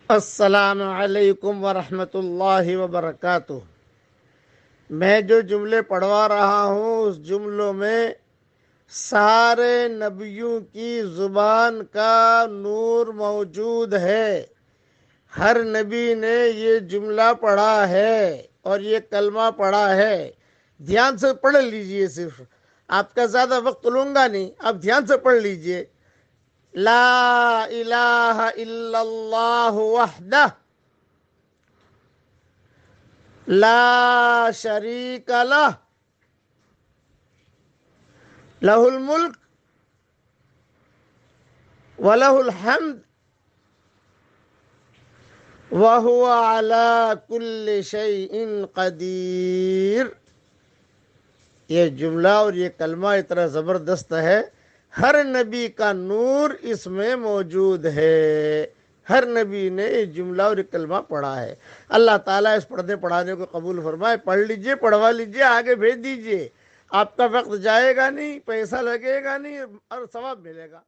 السلام علیکم ورحمۃ اللہ وبرکاتہ۔ میں جو جملے پڑھوا رہا ہوں اس جملوں میں سارے نبیوں کی زبان کا نور موجود ہے۔ ہر نبی نے یہ جملہ پڑھا ہے اور یہ کلمہ پڑھا ہے۔ دھیان سے پڑھ لیجئے، صرف آپ کا زیادہ وقت لوں گا نہیں، آپ دھیان سے پڑھ لیجئے۔ لا الہ الا اللہ وحدہ لا شریک لہ لہ الملک ولہ الحمد وہو علی کل شیء قدیر۔ یہ جملہ اور یہ کلمہ اتنا زبردست ہے، ہر نبی کا نور اس میں موجود ہے۔ ہر نبی نے یہ جملہ اور یہ کلمہ پڑھا ہے۔ اللہ تعالیٰ اس پڑھنے پڑھانے کو قبول فرمائے۔ پڑھ لیجئے، پڑھوا لیجئے، آگے بھیج دیجئے۔ آپ کا وقت جائے گا نہیں، پیسہ لگے گا نہیں اور ثواب ملے گا۔